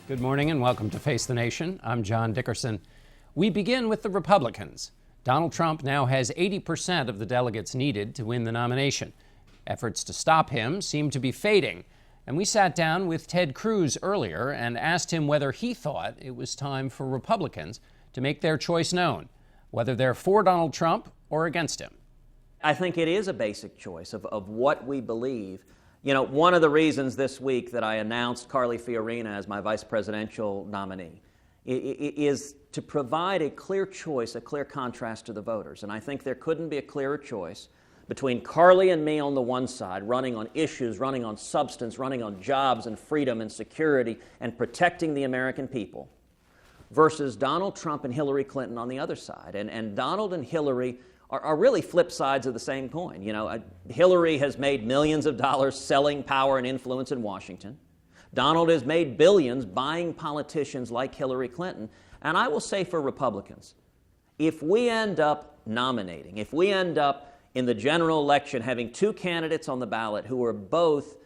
Good morning and welcome to Face the Nation. I'm John Dickerson. We begin with the Republicans. Donald Trump now has 80% of the delegates needed to win the nomination. Efforts to stop him seem to be fading. And we sat down with Ted Cruz earlier and asked him whether he thought it was time for Republicans to make their choice known, whether they're for Donald Trump or against him. I think it is a basic choice of what we believe. You know, one of the reasons this week that I announced Carly Fiorina as my vice presidential nominee is to provide a clear choice, a clear contrast to the voters. And I think there couldn't be a clearer choice between Carly and me on the one side, running on issues, running on substance, running on jobs and freedom and security and protecting the American people, versus Donald Trump and Hillary Clinton on the other side. And Donald and Hillary are really flip sides of the same coin. You know, Hillary has made millions of dollars selling power and influence in Washington. Donald has made billions buying politicians like Hillary Clinton. And I will say for Republicans, if we end up nominating, if we end up in the general election having two candidates on the ballot who are both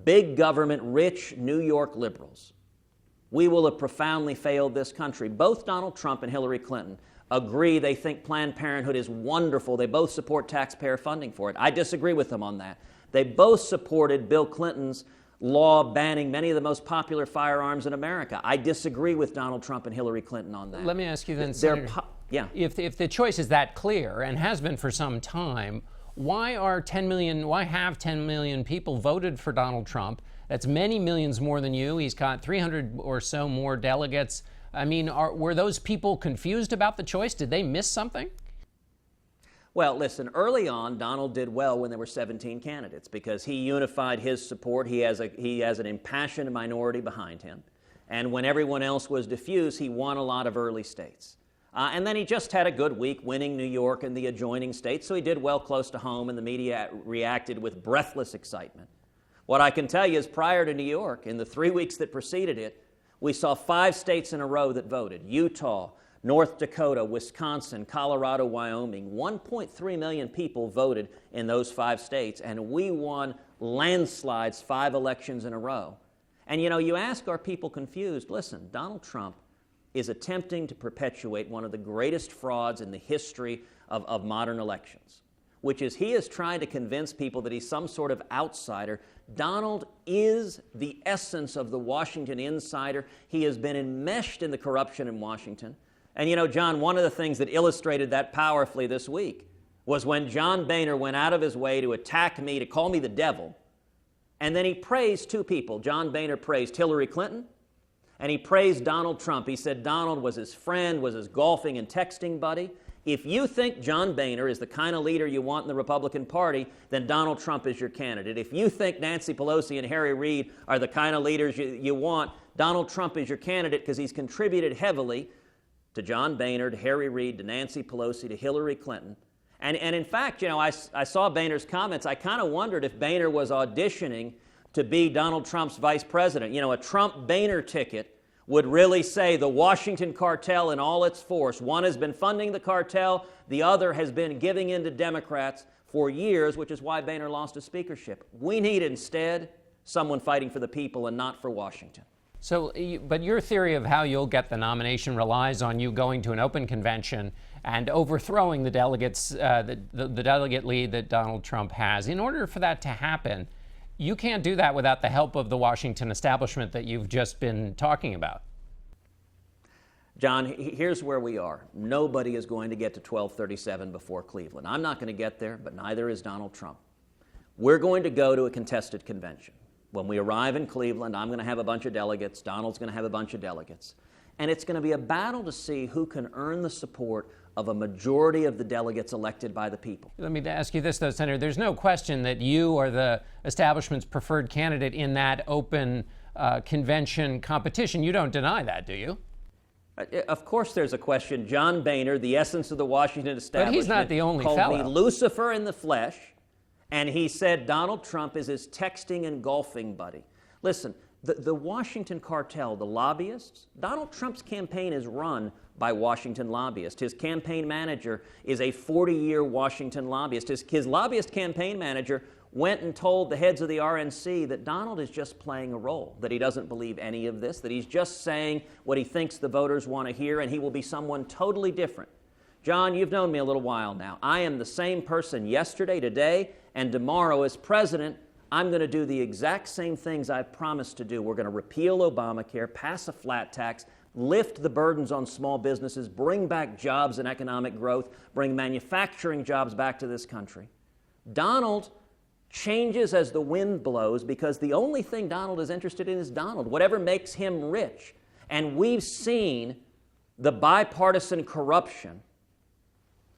big government, rich New York liberals, we will have profoundly failed this country. Both Donald Trump and Hillary Clinton agree they think Planned Parenthood is wonderful. They both support taxpayer funding for it. I disagree with them on that. They both supported Bill Clinton's law banning many of the most popular firearms in America. I disagree with Donald Trump and Hillary Clinton on that. Let me ask you then, Senator, if the choice is that clear and has been for some time, why have 10 million people voted for Donald Trump? That's many millions more than you. He's got 300 or so more delegates. I mean, were those people confused about the choice? Did they miss something? Well, listen, early on, Donald did well when there were 17 candidates because he unified his support. He has an impassioned minority behind him. And when everyone else was diffused, he won a lot of early states. And then he just had a good week winning New York and the adjoining states, so he did well close to home, and the media reacted with breathless excitement. What I can tell you is prior to New York, in the 3 weeks that preceded it, we saw 5 states in a row that voted: Utah, North Dakota, Wisconsin, Colorado, Wyoming. 1.3 million people voted in those 5 states, and we won landslides 5 elections in a row. And you know, you ask, are people confused? Listen, Donald Trump is attempting to perpetuate one of the greatest frauds in the history of modern elections, which is he is trying to convince people that he's some sort of outsider. Donald is the essence of the Washington insider. He has been enmeshed in the corruption in Washington. And you know, John, one of the things that illustrated that powerfully this week was when John Boehner went out of his way to attack me, to call me the devil, and then he praised 2 people. John Boehner praised Hillary Clinton, and he praised Donald Trump. He said Donald was his friend, was his golfing and texting buddy. If you think John Boehner is the kind of leader you want in the Republican Party, then Donald Trump is your candidate. If you think Nancy Pelosi and Harry Reid are the kind of leaders you want, Donald Trump is your candidate because he's contributed heavily to John Boehner, to Harry Reid, to Nancy Pelosi, to Hillary Clinton. And in fact, you know, I saw Boehner's comments. I kind of wondered if Boehner was auditioning to be Donald Trump's vice president. You know, a Trump-Boehner ticket would really say the Washington cartel in all its force. One has been funding the cartel, the other has been giving in to Democrats for years, which is why Boehner lost his speakership. We need instead someone fighting for the people and not for Washington. So, but your theory of how you'll get the nomination relies on you going to an open convention and overthrowing the delegates, the delegate lead that Donald Trump has. In order for that to happen, you can't do that without the help of the Washington establishment that you've just been talking about. John, here's where we are. Nobody is going to get to 1237 before Cleveland. I'm not going to get there, but neither is Donald Trump. We're going to go to a contested convention. When we arrive in Cleveland, I'm going to have a bunch of delegates. Donald's going to have a bunch of delegates. And it's going to be a battle to see who can earn the support of a majority of the delegates elected by the people. Let me ask you this, though, Senator. There's no question that you are the establishment's preferred candidate in that open convention competition. You don't deny that, do you? Of course there's a question. John Boehner, the essence of the Washington establishment, but he's not the only called fellow. Me Lucifer in the flesh, and he said Donald Trump is his texting and golfing buddy. Listen, the Washington cartel, the lobbyists, Donald Trump's campaign is run by Washington lobbyists. His campaign manager is a 40-year Washington lobbyist. His lobbyist campaign manager went and told the heads of the RNC that Donald is just playing a role, that he doesn't believe any of this, that he's just saying what he thinks the voters want to hear, and he will be someone totally different. John, you've known me a little while now. I am the same person yesterday, today, and tomorrow as president. I'm going to do the exact same things I've promised to do. We're going to repeal Obamacare, pass a flat tax, lift the burdens on small businesses, bring back jobs and economic growth, bring manufacturing jobs back to this country. Donald changes as the wind blows because the only thing Donald is interested in is Donald, whatever makes him rich. And we've seen the bipartisan corruption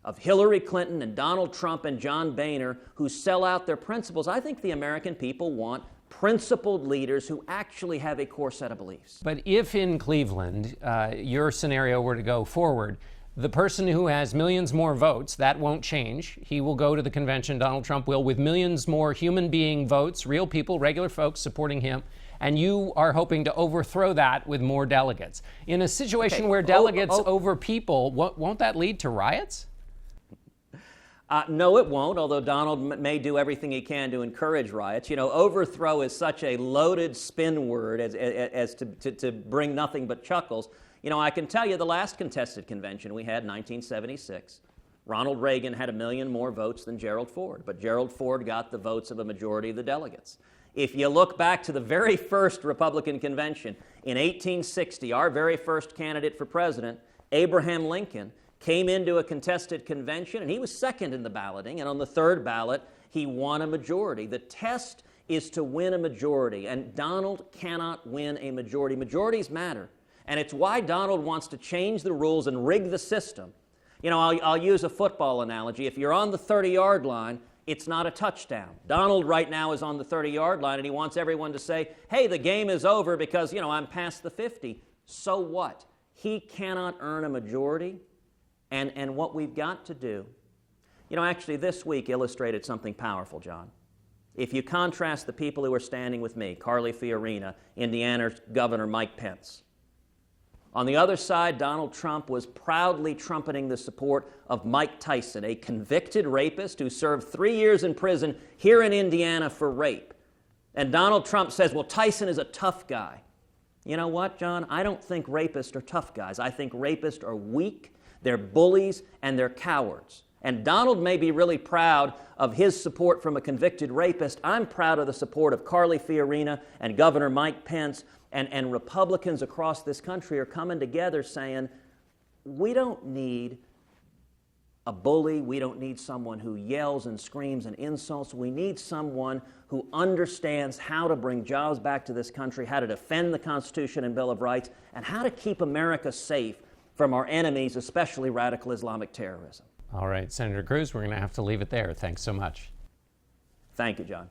of Hillary Clinton and Donald Trump and John Boehner, who sell out their principles. I think the American people want principled leaders who actually have a core set of beliefs. But if in Cleveland, your scenario were to go forward, the person who has millions more votes, that won't change. He will go to the convention, Donald Trump will, with millions more human being votes, real people, regular folks supporting him. And you are hoping to overthrow that with more delegates. In a situation where delegates over people, won't that lead to riots? No, it won't, although Donald may do everything he can to encourage riots. You know, overthrow is such a loaded spin word as to bring nothing but chuckles. You know, I can tell you the last contested convention we had in 1976, Ronald Reagan had 1 million more votes than Gerald Ford, but Gerald Ford got the votes of a majority of the delegates. If you look back to the very first Republican convention in 1860, our very first candidate for president, Abraham Lincoln, came into a contested convention, and he was second in the balloting, and on the third ballot, he won a majority. The test is to win a majority, and Donald cannot win a majority. Majorities matter, and it's why Donald wants to change the rules and rig the system. You know, I'll use a football analogy. If you're on the 30-yard line, it's not a touchdown. Donald right now is on the 30-yard line, and he wants everyone to say, hey, the game is over because, you know, I'm past the 50. So what? He cannot earn a majority. And what we've got to do, you know, actually this week illustrated something powerful, John. If you contrast the people who are standing with me, Carly Fiorina, Indiana's Governor Mike Pence. On the other side, Donald Trump was proudly trumpeting the support of Mike Tyson, a convicted rapist who served 3 years in prison here in Indiana for rape. And Donald Trump says, well, Tyson is a tough guy. You know what, John? I don't think rapists are tough guys. I think rapists are weak. They're bullies and they're cowards. And Donald may be really proud of his support from a convicted rapist. I'm proud of the support of Carly Fiorina and Governor Mike Pence, and Republicans across this country are coming together saying, we don't need a bully. We don't need someone who yells and screams and insults. We need someone who understands how to bring jobs back to this country, how to defend the Constitution and Bill of Rights, and how to keep America safe from our enemies, especially radical Islamic terrorism. All right, Senator Cruz, we're going to have to leave it there. Thanks so much. Thank you, John.